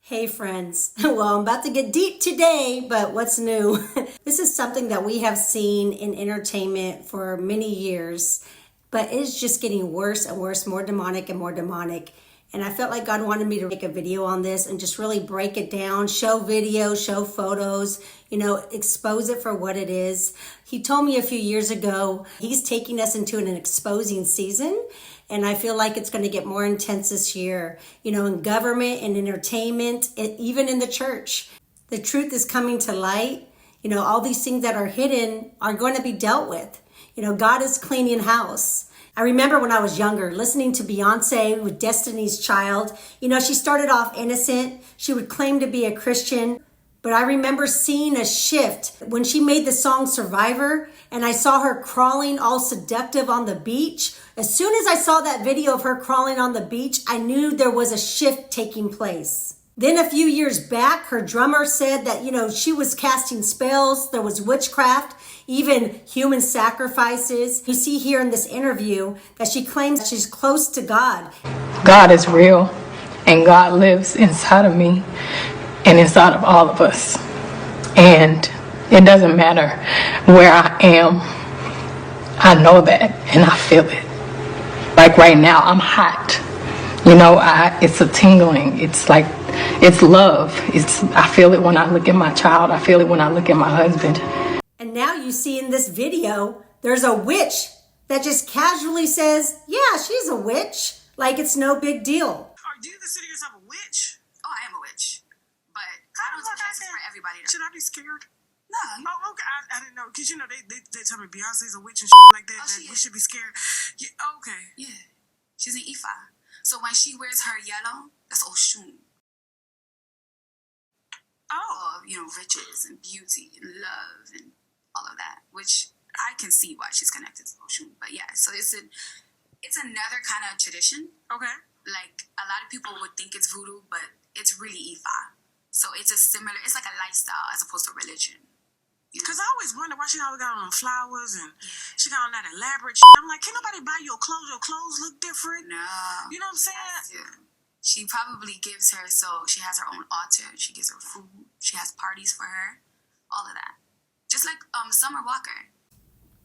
Hey friends, well, I'm about to get deep today, but what's new? This is something that we have seen in entertainment for many years, but it's just getting worse and worse, more demonic and more demonic. And I felt like God wanted me to make a video on this and just really break it down, show videos, show photos, expose it for what it is. He told me a few years ago, he's taking us into an exposing season. And I feel like it's going to get more intense this year, in government and entertainment, even in the church. The truth is coming to light. All these things that are hidden are going to be dealt with. God is cleaning house. I remember when I was younger, listening to Beyonce with Destiny's Child. She started off innocent. She would claim to be a Christian. But I remember seeing a shift when she made the song Survivor, and I saw her crawling all seductive on the beach. As soon as I saw that video of her crawling on the beach, I knew there was a shift taking place. Then a few years back, her drummer said that, she was casting spells. There was witchcraft, even human sacrifices. You see here in this interview that she claims she's close to God. God is real, and God lives inside of me and inside of all of us. And it doesn't matter where I am. I know that, and I feel it. Like right now, I'm hot. It's a tingling. It's like, it's love. I feel it when I look at my child. I feel it when I look at my husband. And now you see in this video, there's a witch that just casually says, yeah, she's a witch. Like it's no big deal. Do you consider yourself a witch? Oh, I am a witch. But I don't take chances for everybody. Should I be scared? No. Oh, okay. I didn't know. Because, they tell me Beyonce's a witch and like that. Oh, that we should be scared. Yeah, okay. Yeah. She's an Ifa. So when she wears her yellow, that's Oshun. Oh. Riches and beauty and love and all of that. Which I can see why she's connected to Oshun. But yeah, so it's another kind of tradition. Okay. Like, a lot of people would think it's voodoo, but it's really Ifa. So it's like a lifestyle as opposed to religion. Because I always wonder why she always got on flowers and she got on that elaborate I'm like, can nobody buy your clothes? Your clothes look different. No. You know what I'm saying? Yeah. She probably gives her, so she has her own altar. She gives her food. She has parties for her. All of that. Just like Summer Walker.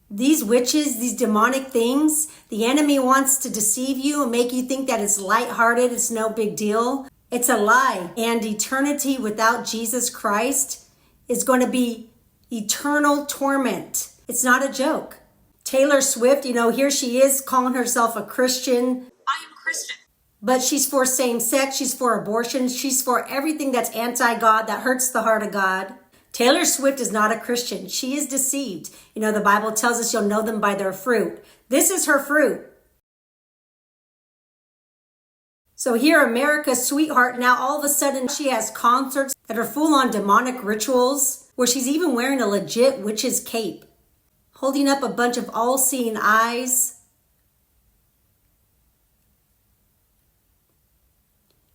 These witches, these demonic things, the enemy wants to deceive you and make you think that it's lighthearted, it's no big deal. It's a lie. And eternity without Jesus Christ is going to be eternal torment. It's not a joke. Taylor Swift, here she is calling herself a Christian. I am Christian. But she's for same-sex, she's for abortion, she's for everything that's anti-God, that hurts the heart of God. Taylor Swift is not a Christian. She is deceived. The Bible tells us you'll know them by their fruit. This is her fruit. So here, America's sweetheart, now all of a sudden she has concerts that are full on demonic rituals, where she's even wearing a legit witch's cape, holding up a bunch of all-seeing eyes.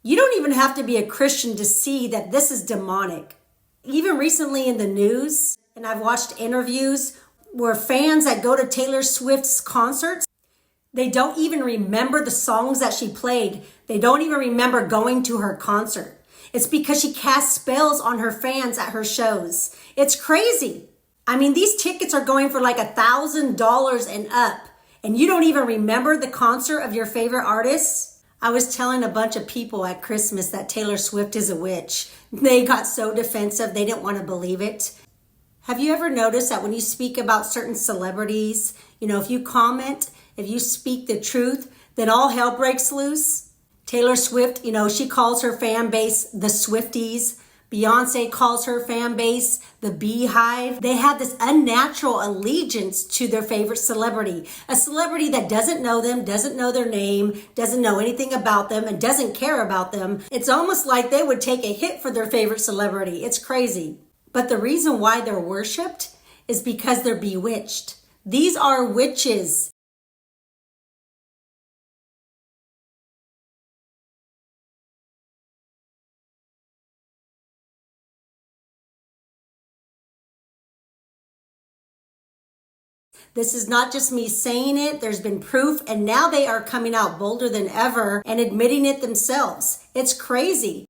You don't even have to be a Christian to see that this is demonic. Even recently in the news, and I've watched interviews where fans that go to Taylor Swift's concerts, they don't even remember the songs that she played. They don't even remember going to her concert. It's because she casts spells on her fans at her shows. It's crazy. These tickets are going for like $1,000 and up, and you don't even remember the concert of your favorite artists. I was telling a bunch of people at Christmas that Taylor Swift is a witch. They got so defensive, they didn't want to believe it. Have you ever noticed that when you speak about certain celebrities, if you comment, if you speak the truth, then all hell breaks loose? Taylor Swift, she calls her fan base the Swifties. Beyonce calls her fan base the Beehive. They have this unnatural allegiance to their favorite celebrity. A celebrity that doesn't know them, doesn't know their name, doesn't know anything about them, and doesn't care about them. It's almost like they would take a hit for their favorite celebrity. It's crazy. But the reason why they're worshipped is because they're bewitched. These are witches. This is not just me saying it. There's been proof, and now they are coming out bolder than ever and admitting it themselves. It's crazy.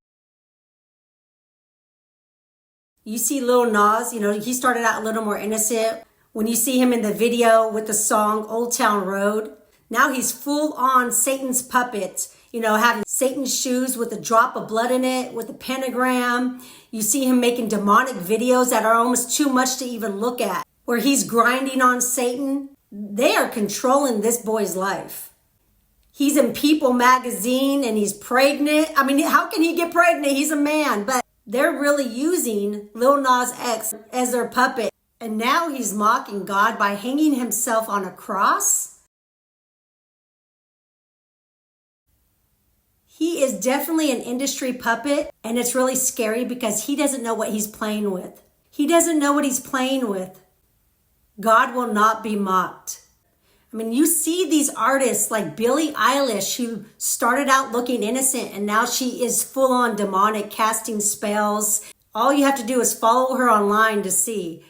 You see Lil Nas, he started out a little more innocent. When you see him in the video with the song Old Town Road, now he's full on Satan's puppet, having Satan's shoes with a drop of blood in it, with a pentagram. You see him making demonic videos that are almost too much to even look at, where he's grinding on Satan. They are controlling this boy's life. He's in People magazine and he's pregnant. I mean, how can he get pregnant? He's a man, but they're really using Lil Nas X as their puppet. And now he's mocking God by hanging himself on a cross. He is definitely an industry puppet, and it's really scary because he doesn't know what he's playing with. He doesn't know what he's playing with. God will not be mocked. I mean, you see these artists like Billie Eilish, who started out looking innocent and now she is full on demonic, casting spells. All you have to do is follow her online to see.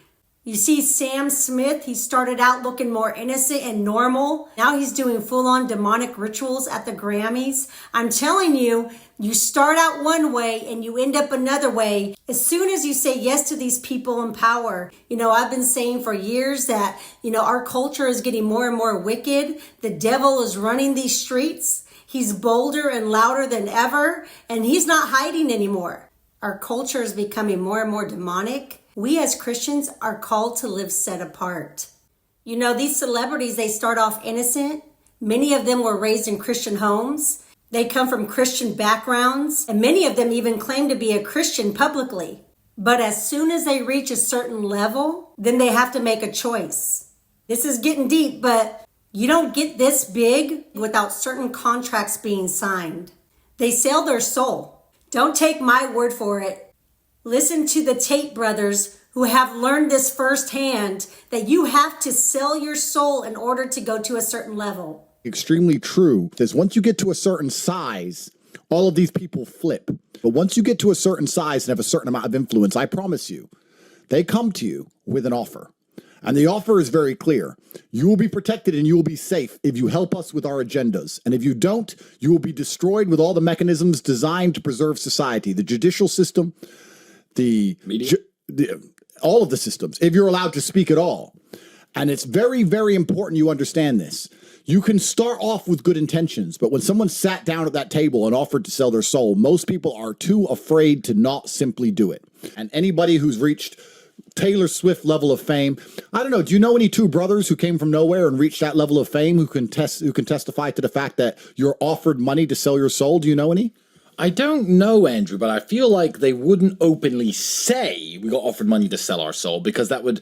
You see Sam Smith, he started out looking more innocent and normal. Now he's doing full-on demonic rituals at the Grammys. I'm telling you, you start out one way and you end up another way. As soon as you say yes to these people in power, I've been saying for years that, our culture is getting more and more wicked. The devil is running these streets. He's bolder and louder than ever, and he's not hiding anymore. Our culture is becoming more and more demonic. We as Christians are called to live set apart. These celebrities, they start off innocent. Many of them were raised in Christian homes. They come from Christian backgrounds, and many of them even claim to be a Christian publicly. But as soon as they reach a certain level, then they have to make a choice. This is getting deep, but you don't get this big without certain contracts being signed. They sell their soul. Don't take my word for it. Listen to the Tate brothers who have learned this firsthand, that you have to sell your soul in order to go to a certain level. Extremely true. Because once you get to a certain size, all of these people flip. But once you get to a certain size and have a certain amount of influence, I promise you, they come to you with an offer. And the offer is very clear. You will be protected and you will be safe if you help us with our agendas. And if you don't, you will be destroyed with all the mechanisms designed to preserve society, the judicial system, the media, all of the systems, if you're allowed to speak at all. And it's very, very important you understand this. You can start off with good intentions, but when someone sat down at that table and offered to sell their soul, most people are too afraid to not simply do it. And anybody who's reached Taylor Swift level of fame, I don't know, do you know any two brothers who came from nowhere and reached that level of fame who can testify to the fact that you're offered money to sell your soul? Do you know any? I don't know, Andrew, but I feel like they wouldn't openly say we got offered money to sell our soul, because that would,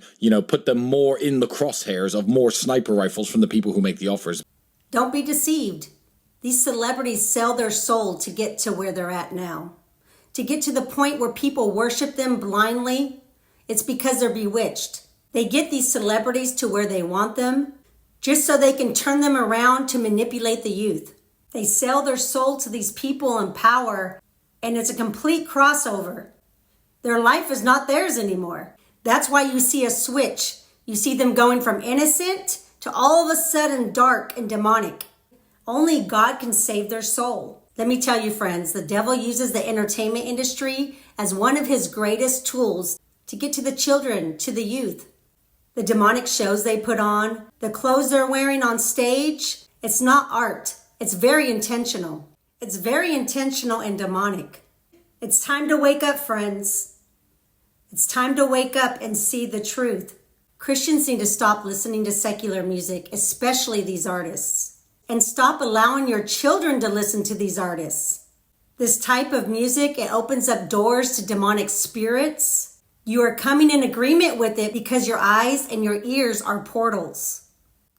put them more in the crosshairs of more sniper rifles from the people who make the offers. Don't be deceived. These celebrities sell their soul to get to where they're at now. To get to the point where people worship them blindly, it's because they're bewitched. They get these celebrities to where they want them, just so they can turn them around to manipulate the youth. They sell their soul to these people in power, and it's a complete crossover. Their life is not theirs anymore. That's why you see a switch. You see them going from innocent to all of a sudden dark and demonic. Only God can save their soul. Let me tell you, friends, the devil uses the entertainment industry as one of his greatest tools to get to the children, to the youth. The demonic shows they put on, the clothes they're wearing on stage, it's not art. It's very intentional. It's very intentional and demonic. It's time to wake up, friends. It's time to wake up and see the truth. Christians need to stop listening to secular music, especially these artists, and stop allowing your children to listen to these artists. This type of music, it opens up doors to demonic spirits. You are coming in agreement with it because your eyes and your ears are portals.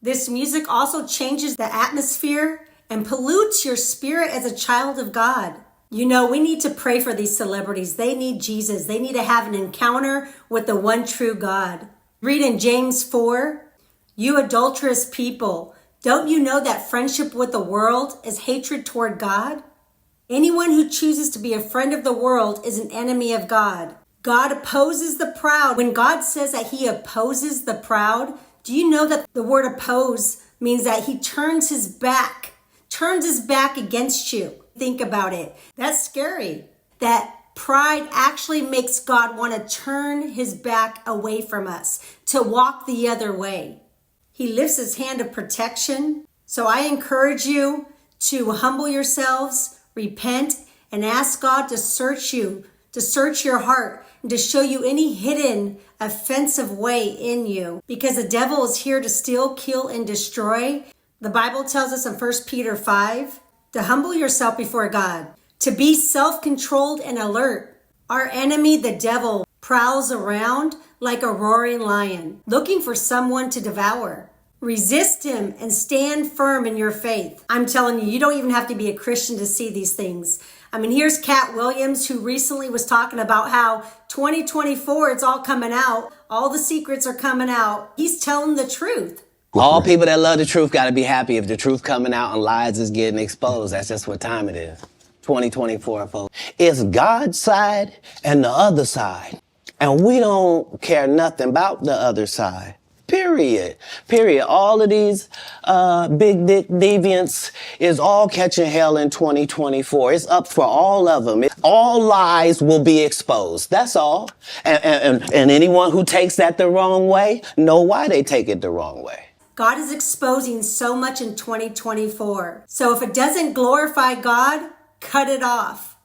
This music also changes the atmosphere and pollutes your spirit as a child of God. We need to pray for these celebrities. They need Jesus. They need to have an encounter with the one true God. Read in James 4, "You adulterous people, don't you know that friendship with the world is hatred toward God? Anyone who chooses to be a friend of the world is an enemy of God. God opposes the proud." When God says that he opposes the proud, do you know that the word oppose means that he turns his back against you? Think about it. That's scary. That Pride actually makes God want to turn his back away from us, to walk the other way. He lifts his hand of protection. So I encourage you to humble yourselves, repent, and ask God to search you, to search your heart, and to show you any hidden offensive way in you. Because the devil is here to steal, kill, and destroy. The Bible tells us in 1 Peter 5 to humble yourself before God, to be self-controlled and alert. Our enemy, the devil, prowls around like a roaring lion, looking for someone to devour. Resist him and stand firm in your faith. I'm telling you, you don't even have to be a Christian to see these things. I mean, here's Cat Williams, who recently was talking about how 2024, it's all coming out. All the secrets are coming out. He's telling the truth. All people that love the truth got to be happy if the truth coming out and lies is getting exposed. That's just what time it is. 2024, folks. It's God's side and the other side. And we don't care nothing about the other side. Period. All of these big dick deviants is all catching hell in 2024. It's up for all of them. All lies will be exposed. That's all. And anyone who takes that the wrong way, know why they take it the wrong way. God is exposing so much in 2024. So if it doesn't glorify God, cut it off.